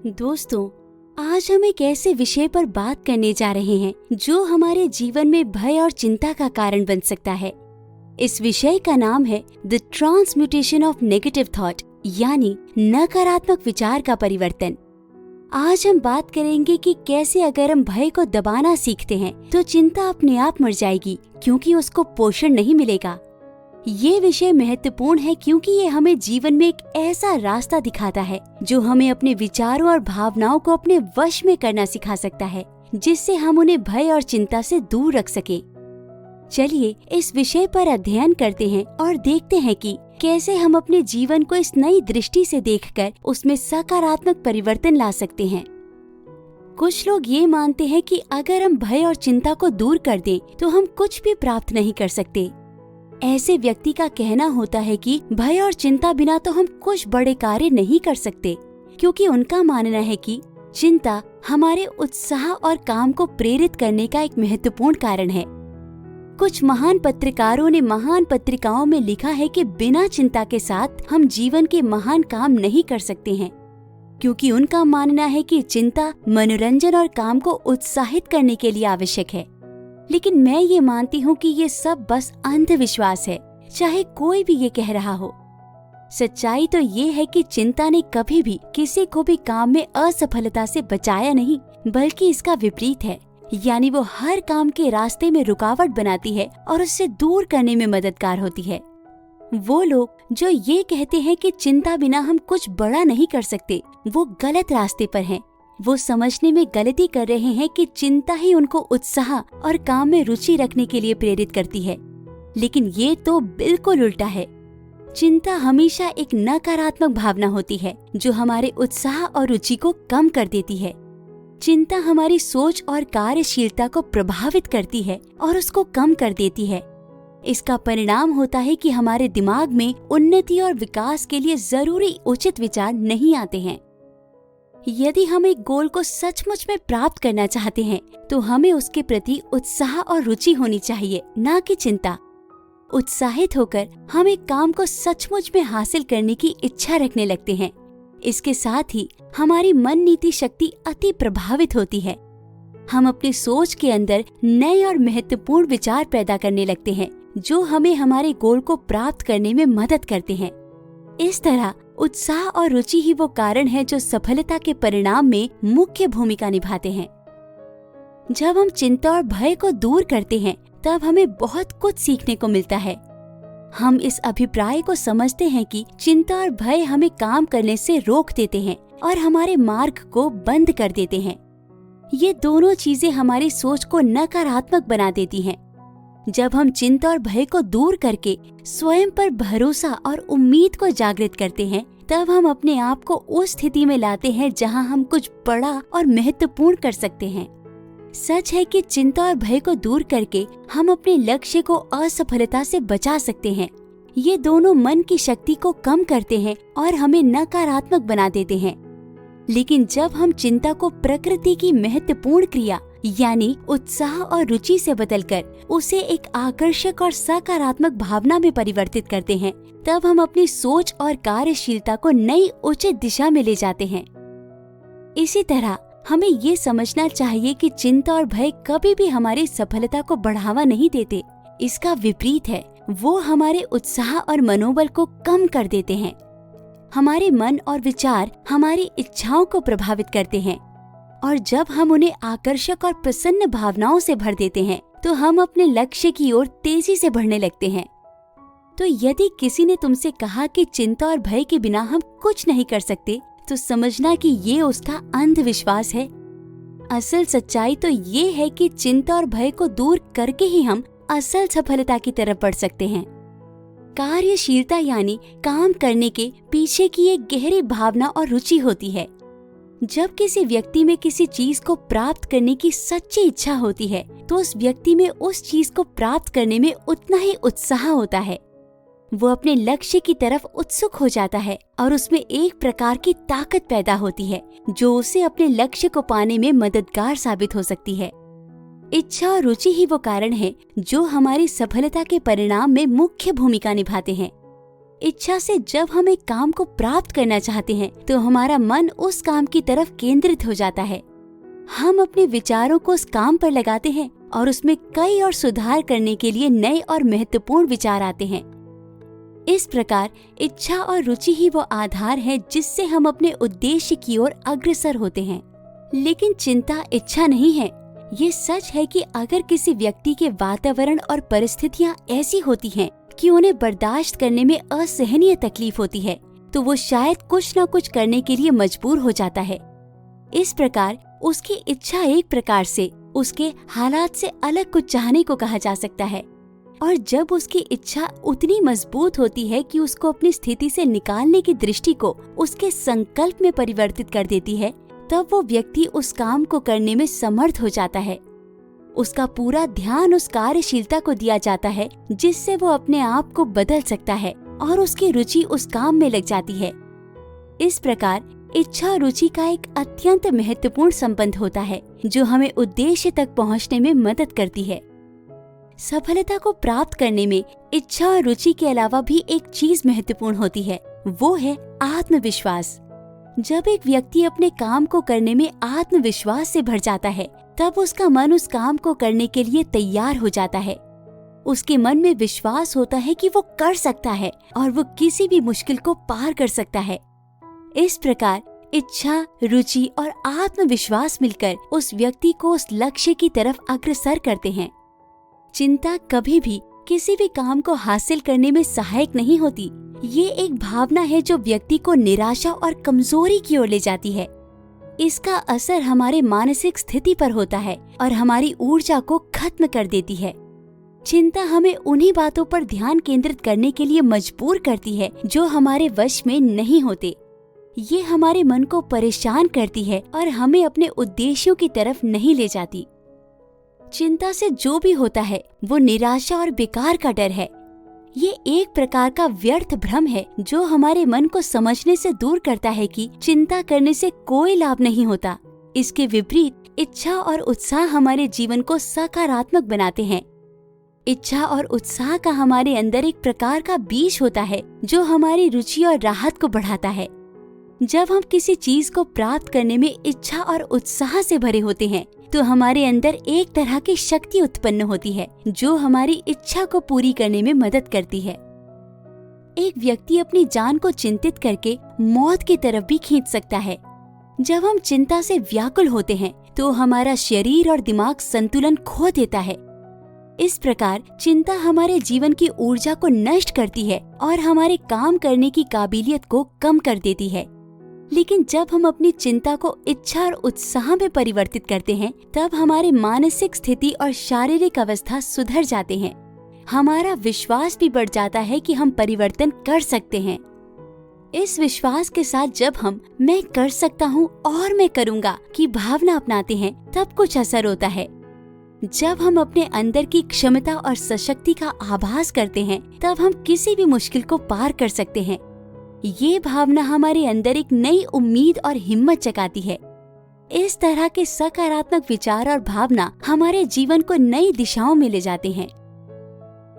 दोस्तों, आज हम एक ऐसे विषय पर बात करने जा रहे हैं जो हमारे जीवन में भय और चिंता का कारण बन सकता है। इस विषय का नाम है the transmutation of negative thought, यानी नकारात्मक विचार का परिवर्तन। आज हम बात करेंगे कि कैसे अगर हम भय को दबाना सीखते हैं तो चिंता अपने आप मर जाएगी, क्योंकि उसको पोषण नहीं मिलेगा। ये विषय महत्वपूर्ण है क्योंकि ये हमें जीवन में एक ऐसा रास्ता दिखाता है जो हमें अपने विचारों और भावनाओं को अपने वश में करना सिखा सकता है, जिससे हम उन्हें भय और चिंता से दूर रख सकें। चलिए इस विषय पर अध्ययन करते हैं और देखते हैं कि कैसे हम अपने जीवन को इस नई दृष्टि से देखकर उसमें सकारात्मक परिवर्तन ला सकते हैं। कुछ लोग ये मानते हैं कि अगर हम भय और चिंता को दूर कर दें तो हम कुछ भी प्राप्त नहीं कर सकते। ऐसे व्यक्ति का कहना होता है कि भय और चिंता बिना तो हम कुछ बड़े कार्य नहीं कर सकते, क्योंकि उनका मानना है कि चिंता हमारे उत्साह और काम को प्रेरित करने का एक महत्वपूर्ण कारण है। कुछ महान पत्रकारों ने महान पत्रिकाओं में लिखा है कि बिना चिंता के साथ हम जीवन के महान काम नहीं कर सकते हैं, क्योंकि उनका मानना है कि चिंता मनोरंजन और काम को उत्साहित करने के लिए आवश्यक है। लेकिन मैं ये मानती हूँ कि ये सब बस अंधविश्वास है, चाहे कोई भी ये कह रहा हो। सच्चाई तो ये है कि चिंता ने कभी भी किसी को भी काम में असफलता से बचाया नहीं, बल्कि इसका विपरीत है, यानी वो हर काम के रास्ते में रुकावट बनाती है और उससे दूर करने में मददगार होती है। वो लोग जो ये कहते हैं कि चिंता बिना हम कुछ बड़ा नहीं कर सकते, वो गलत रास्ते पर हैं। वो समझने में गलती कर रहे हैं कि चिंता ही उनको उत्साह और काम में रुचि रखने के लिए प्रेरित करती है, लेकिन ये तो बिल्कुल उल्टा है। चिंता हमेशा एक नकारात्मक भावना होती है जो हमारे उत्साह और रुचि को कम कर देती है। चिंता हमारी सोच और कार्यशीलता को प्रभावित करती है और उसको कम कर देती है। इसका परिणाम होता है कि हमारे दिमाग में उन्नति और विकास के लिए जरूरी उचित विचार नहीं आते हैं। यदि हम एक गोल को सचमुच में प्राप्त करना चाहते हैं तो हमें उसके प्रति उत्साह और रुचि होनी चाहिए, ना कि चिंता। उत्साहित होकर हम एक काम को सचमुच में हासिल करने की इच्छा रखने लगते हैं। इसके साथ ही हमारी मन नीति शक्ति अति प्रभावित होती है। हम अपनी सोच के अंदर नए और महत्वपूर्ण विचार पैदा करने लगते हैं जो हमें हमारे गोल को प्राप्त करने में मदद करते हैं। इस तरह उत्साह और रुचि ही वो कारण है जो सफलता के परिणाम में मुख्य भूमिका निभाते हैं। जब हम चिंता और भय को दूर करते हैं तब हमें बहुत कुछ सीखने को मिलता है। हम इस अभिप्राय को समझते हैं कि चिंता और भय हमें काम करने से रोक देते हैं और हमारे मार्ग को बंद कर देते हैं। ये दोनों चीजें हमारी सोच को नकारात्मक बना देती हैं। जब हम चिंता और भय को दूर करके स्वयं पर भरोसा और उम्मीद को जागृत करते हैं, तब हम अपने आप को उस स्थिति में लाते हैं जहां हम कुछ बड़ा और महत्वपूर्ण कर सकते हैं। सच है कि चिंता और भय को दूर करके हम अपने लक्ष्य को असफलता से बचा सकते हैं। ये दोनों मन की शक्ति को कम करते हैं और हमें नकारात्मक बना देते हैं। लेकिन जब हम चिंता को प्रकृति की महत्वपूर्ण क्रिया यानी उत्साह और रुचि से बदलकर उसे एक आकर्षक और सकारात्मक भावना में परिवर्तित करते हैं, तब हम अपनी सोच और कार्यशीलता को नई उचित दिशा में ले जाते हैं। इसी तरह हमें ये समझना चाहिए कि चिंता और भय कभी भी हमारी सफलता को बढ़ावा नहीं देते। इसका विपरीत है, वो हमारे उत्साह और मनोबल को कम कर देते हैं। हमारे मन और विचार हमारी इच्छाओं को प्रभावित करते हैं, और जब हम उन्हें आकर्षक और प्रसन्न भावनाओं से भर देते हैं तो हम अपने लक्ष्य की ओर तेजी से बढ़ने लगते हैं। तो यदि किसी ने तुमसे कहा कि चिंता और भय के बिना हम कुछ नहीं कर सकते, तो समझना कि ये उसका अंधविश्वास है। असल सच्चाई तो ये है कि चिंता और भय को दूर करके ही हम असल सफलता की तरफ बढ़ सकते हैं। कार्यशीलता यानी काम करने के पीछे की एक गहरी भावना और रुचि होती है। जब किसी व्यक्ति में किसी चीज को प्राप्त करने की सच्ची इच्छा होती है तो उस व्यक्ति में उस चीज को प्राप्त करने में उतना ही उत्साह होता है। वो अपने लक्ष्य की तरफ उत्सुक हो जाता है और उसमें एक प्रकार की ताकत पैदा होती है जो उसे अपने लक्ष्य को पाने में मददगार साबित हो सकती है। इच्छा और रुचि ही वो कारण है जो हमारी सफलता के परिणाम में मुख्य भूमिका निभाते हैं। इच्छा से जब हम एक काम को प्राप्त करना चाहते हैं तो हमारा मन उस काम की तरफ केंद्रित हो जाता है। हम अपने विचारों को उस काम पर लगाते हैं और उसमें कई और सुधार करने के लिए नए और महत्वपूर्ण विचार आते हैं। इस प्रकार इच्छा और रुचि ही वो आधार है जिससे हम अपने उद्देश्य की ओर अग्रसर होते हैं। लेकिन चिंता इच्छा नहीं है। ये सच है कि अगर किसी व्यक्ति के वातावरण और परिस्थितियाँ ऐसी होती हैं कि उन्हें बर्दाश्त करने में असहनीय तकलीफ होती है, तो वो शायद कुछ न कुछ करने के लिए मजबूर हो जाता है। इस प्रकार उसकी इच्छा एक प्रकार से उसके हालात से अलग कुछ चाहने को कहा जा सकता है। और जब उसकी इच्छा उतनी मजबूत होती है कि उसको अपनी स्थिति से निकालने की दृष्टि को उसके संकल्प में परिवर्तित कर देती है, तब वो व्यक्ति उस काम को करने में समर्थ हो जाता है। उसका पूरा ध्यान उस कार्यशीलता को दिया जाता है जिससे वो अपने आप को बदल सकता है और उसकी रुचि उस काम में लग जाती है। इस प्रकार इच्छा और रुचि का एक अत्यंत महत्वपूर्ण संबंध होता है जो हमें उद्देश्य तक पहुंचने में मदद करती है। सफलता को प्राप्त करने में इच्छा और रुचि के अलावा भी एक चीज महत्वपूर्ण होती है, वो है आत्मविश्वास। जब एक व्यक्ति अपने काम को करने में आत्मविश्वास से भर जाता है, तब उसका मन उस काम को करने के लिए तैयार हो जाता है। उसके मन में विश्वास होता है कि वो कर सकता है और वो किसी भी मुश्किल को पार कर सकता है। इस प्रकार इच्छा, रुचि और आत्मविश्वास मिलकर उस व्यक्ति को उस लक्ष्य की तरफ अग्रसर करते हैं। चिंता कभी भी किसी भी काम को हासिल करने में सहायक नहीं होती। ये एक भावना है जो व्यक्ति को निराशा और कमजोरी की ओर ले जाती है। इसका असर हमारे मानसिक स्थिति पर होता है और हमारी ऊर्जा को खत्म कर देती है। चिंता हमें उन्हीं बातों पर ध्यान केंद्रित करने के लिए मजबूर करती है जो हमारे वश में नहीं होते। ये हमारे मन को परेशान करती है और हमें अपने उद्देश्यों की तरफ नहीं ले जाती। चिंता से जो भी होता है वो निराशा और बेकार का डर है। ये एक प्रकार का व्यर्थ भ्रम है जो हमारे मन को समझने से दूर करता है कि चिंता करने से कोई लाभ नहीं होता। इसके विपरीत इच्छा और उत्साह हमारे जीवन को सकारात्मक बनाते हैं। इच्छा और उत्साह का हमारे अंदर एक प्रकार का बीज होता है जो हमारी रुचि और राहत को बढ़ाता है। जब हम किसी चीज को प्राप्त करने में इच्छा और उत्साह से भरे होते हैं तो हमारे अंदर एक तरह की शक्ति उत्पन्न होती है जो हमारी इच्छा को पूरी करने में मदद करती है। एक व्यक्ति अपनी जान को चिंतित करके मौत की तरफ भी खींच सकता है। जब हम चिंता से व्याकुल होते हैं तो हमारा शरीर और दिमाग संतुलन खो देता है। इस प्रकार चिंता हमारे जीवन की ऊर्जा को नष्ट करती है और हमारे काम करने की काबिलियत को कम कर देती है। लेकिन जब हम अपनी चिंता को इच्छा और उत्साह में परिवर्तित करते हैं, तब हमारी मानसिक स्थिति और शारीरिक अवस्था सुधर जाते हैं। हमारा विश्वास भी बढ़ जाता है कि हम परिवर्तन कर सकते हैं। इस विश्वास के साथ जब हम मैं कर सकता हूँ और मैं करूँगा की भावना अपनाते हैं, तब कुछ असर होता है। जब हम अपने अंदर की क्षमता और सशक्ति का आभास करते हैं, तब हम किसी भी मुश्किल को पार कर सकते हैं। ये भावना हमारे अंदर एक नई उम्मीद और हिम्मत जगाती है। इस तरह के सकारात्मक विचार और भावना हमारे जीवन को नई दिशाओं में ले जाते हैं।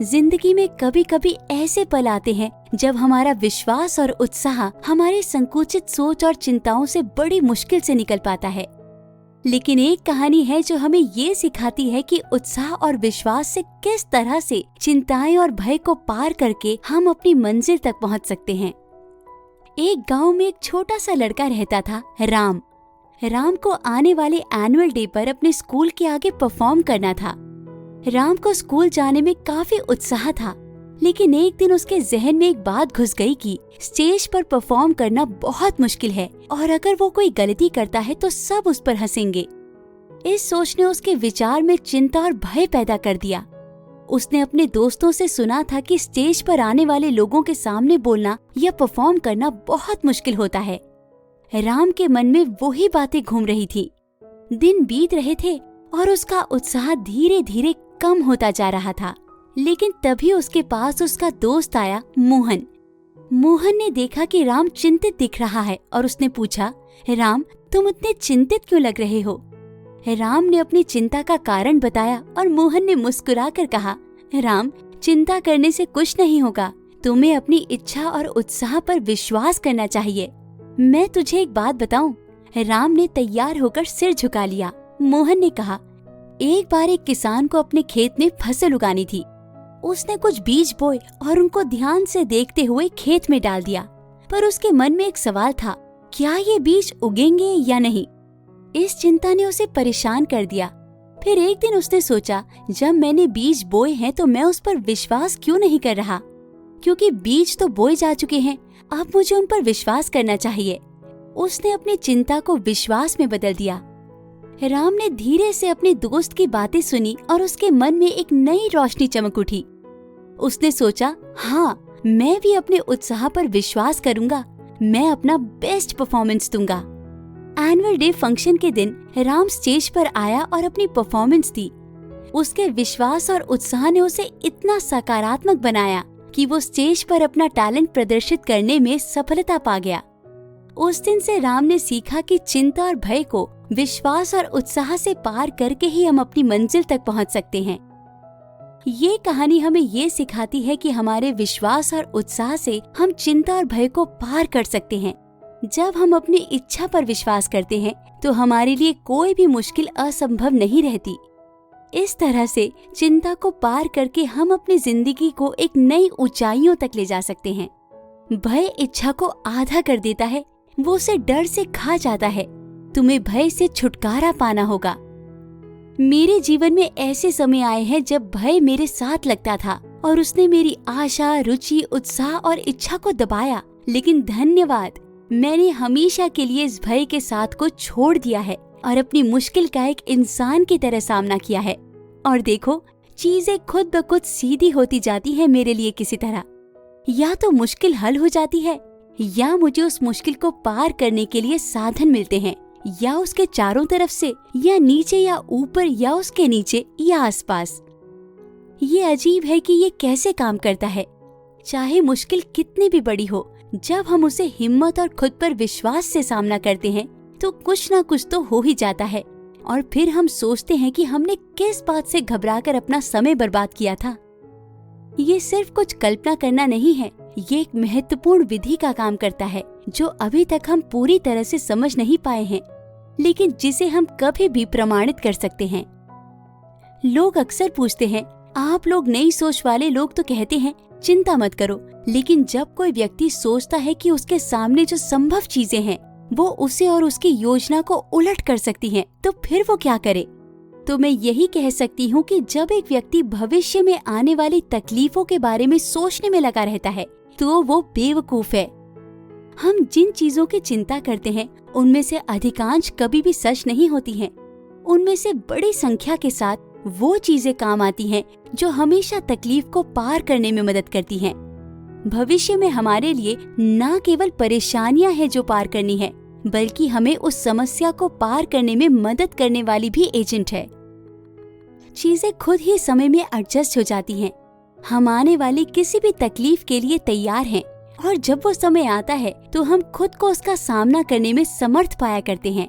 जिंदगी में कभी कभी ऐसे पल आते हैं जब हमारा विश्वास और उत्साह हमारे संकुचित सोच और चिंताओं से बड़ी मुश्किल से निकल पाता है। लेकिन एक कहानी है जो हमें ये सिखाती है कि उत्साह और विश्वास से किस तरह से चिंताएं और भय को पार करके हम अपनी मंजिल तक पहुंच सकते हैं। एक गांव में एक छोटा सा लड़का रहता था, राम। राम को आने वाले एनुअल डे पर अपने स्कूल के आगे परफॉर्म करना था। राम को स्कूल जाने में काफी उत्साह था, लेकिन एक दिन उसके जहन में एक बात घुस गई कि स्टेज पर परफॉर्म करना बहुत मुश्किल है और अगर वो कोई गलती करता है तो सब उस पर हंसेंगे। इस सोच ने उसके विचार में चिंता और भय पैदा कर दिया। उसने अपने दोस्तों से सुना था कि स्टेज पर आने वाले लोगों के सामने बोलना या परफॉर्म करना बहुत मुश्किल होता है। राम के मन में वही बातें घूम रही थी। दिन बीत रहे थे और उसका उत्साह धीरे धीरे कम होता जा रहा था। लेकिन तभी उसके पास उसका दोस्त आया, मोहन। मोहन ने देखा कि राम चिंतित दिख रहा है और उसने पूछा, राम, तुम इतने चिंतित क्यों लग रहे हो? राम ने अपनी चिंता का कारण बताया और मोहन ने मुस्कुराकर कहा, राम, चिंता करने से कुछ नहीं होगा। तुम्हें अपनी इच्छा और उत्साह पर विश्वास करना चाहिए। मैं तुझे एक बात बताऊं? राम ने तैयार होकर सिर झुका लिया। मोहन ने कहा, एक बार एक किसान को अपने खेत में फसल उगानी थी। उसने कुछ बीज बोए और उनको ध्यान से देखते हुए खेत में डाल दिया, पर उसके मन में एक सवाल था, क्या ये बीज उगेंगे या नहीं? इस चिंता ने उसे परेशान कर दिया। फिर एक दिन उसने सोचा, जब मैंने बीज बोए हैं तो मैं उस पर विश्वास क्यों नहीं कर रहा? क्योंकि बीज तो बोए जा चुके हैं, अब मुझे उन पर विश्वास करना चाहिए। उसने अपनी चिंता को विश्वास में बदल दिया। राम ने धीरे से अपने दोस्त की बातें सुनी और उसके मन में एक नई रोशनी चमक उठी। उसने सोचा, हाँ, मैं भी अपने उत्साह पर विश्वास करूंगा। मैं अपना बेस्ट परफॉर्मेंस दूंगा। एनुअल डे फंक्शन के दिन राम स्टेज पर आया और अपनी परफॉर्मेंस दी। उसके विश्वास और उत्साह ने उसे इतना सकारात्मक बनाया कि वो स्टेज पर अपना टैलेंट प्रदर्शित करने में सफलता पा गया। उस दिन से राम ने सीखा कि चिंता और भय को विश्वास और उत्साह से पार करके ही हम अपनी मंजिल तक पहुंच सकते हैं। ये कहानी हमें ये सिखाती है कि हमारे विश्वास और उत्साह से हम चिंता और भय को पार कर सकते हैं। जब हम अपनी इच्छा पर विश्वास करते हैं तो हमारे लिए कोई भी मुश्किल असंभव नहीं रहती। इस तरह से चिंता को पार करके हम अपनी जिंदगी को एक नई ऊंचाइयों तक ले जा सकते हैं। भय इच्छा को आधा कर देता है, वो उसे डर से खा जाता है। तुम्हें भय से छुटकारा पाना होगा। मेरे जीवन में ऐसे समय आए हैं जब भय मेरे साथ लगता था और उसने मेरी आशा, रुचि, उत्साह और इच्छा को दबाया। लेकिन धन्यवाद, मैंने हमेशा के लिए इस भय के साथ को छोड़ दिया है और अपनी मुश्किल का एक इंसान की तरह सामना किया है। और देखो, चीजें खुद ब खुद सीधी होती जाती है मेरे लिए। किसी तरह या तो मुश्किल हल हो जाती है या मुझे उस मुश्किल को पार करने के लिए साधन मिलते हैं, या उसके चारों तरफ से, या नीचे या ऊपर, या उसके नीचे या आसपास। ये अजीब है कि ये कैसे काम करता है। चाहे मुश्किल कितनी भी बड़ी हो, जब हम उसे हिम्मत और खुद पर विश्वास से सामना करते हैं तो कुछ ना कुछ तो हो ही जाता है। और फिर हम सोचते हैं कि हमने किस बात से घबराकर अपना समय बर्बाद किया था। ये सिर्फ कुछ कल्पना करना नहीं है, ये एक महत्वपूर्ण विधि का काम करता है जो अभी तक हम पूरी तरह से समझ नहीं पाए हैं, लेकिन जिसे हम कभी भी प्रमाणित कर सकते हैं। लोग अक्सर पूछते हैं, आप लोग नई सोच वाले लोग तो कहते हैं चिंता मत करो, लेकिन जब कोई व्यक्ति सोचता है कि उसके सामने जो संभव चीजें हैं वो उसे और उसकी योजना को उलट कर सकती हैं, तो फिर वो क्या करे? तो मैं यही कह सकती हूँ कि जब एक व्यक्ति भविष्य में आने वाली तकलीफों के बारे में सोचने में लगा रहता है तो वो बेवकूफ है। हम जिन चीजों की चिंता करते हैं उनमें से अधिकांश कभी भी सच नहीं होती हैं। उनमें से बड़ी संख्या के साथ वो चीजें काम आती हैं जो हमेशा तकलीफ को पार करने में मदद करती हैं। भविष्य में हमारे लिए न केवल परेशानियां हैं जो पार करनी है, बल्कि हमें उस समस्या को पार करने में मदद करने वाली भी एजेंट है। चीजें खुद ही समय में एडजस्ट हो जाती हैं। हम आने वाली किसी भी तकलीफ के लिए तैयार हैं और जब वो समय आता है तो हम खुद को उसका सामना करने में समर्थ पाया करते हैं।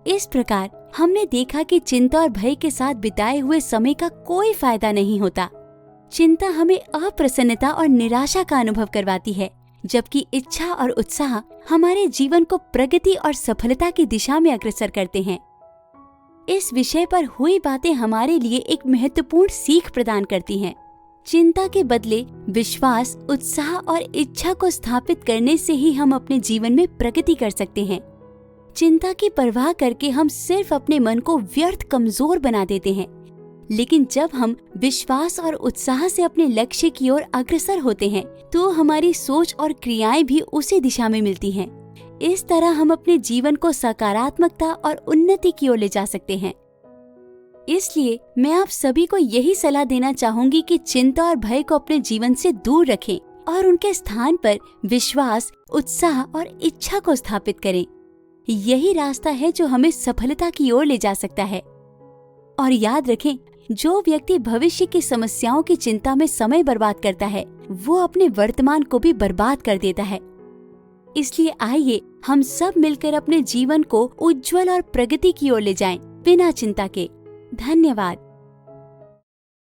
इस प्रकार हमने देखा कि चिंता और भय के साथ बिताए हुए समय का कोई फायदा नहीं होता। चिंता हमें अप्रसन्नता और निराशा का अनुभव करवाती है, जबकि इच्छा और उत्साह हमारे जीवन को प्रगति और सफलता की दिशा में अग्रसर करते हैं। इस विषय पर हुई बातें हमारे लिए एक महत्वपूर्ण सीख प्रदान करती हैं। चिंता के बदले विश्वास, उत्साह और इच्छा को स्थापित करने से ही हम अपने जीवन में प्रगति कर सकते हैं। चिंता की परवाह करके हम सिर्फ अपने मन को व्यर्थ कमजोर बना देते हैं, लेकिन जब हम विश्वास और उत्साह से अपने लक्ष्य की ओर अग्रसर होते हैं तो हमारी सोच और क्रियाएं भी उसी दिशा में मिलती हैं। इस तरह हम अपने जीवन को सकारात्मकता और उन्नति की ओर ले जा सकते हैं। इसलिए मैं आप सभी को यही सलाह देना चाहूंगी कि चिंता और भय को अपने जीवन से दूर रखें और उनके स्थान पर विश्वास, उत्साह और इच्छा को स्थापित करें। यही रास्ता है जो हमें सफलता की ओर ले जा सकता है। और याद रखें, जो व्यक्ति भविष्य की समस्याओं की चिंता में समय बर्बाद करता है वो अपने वर्तमान को भी बर्बाद कर देता है। इसलिए आइए हम सब मिलकर अपने जीवन को उज्जवल और प्रगति की ओर ले जाएं, बिना चिंता के। धन्यवाद।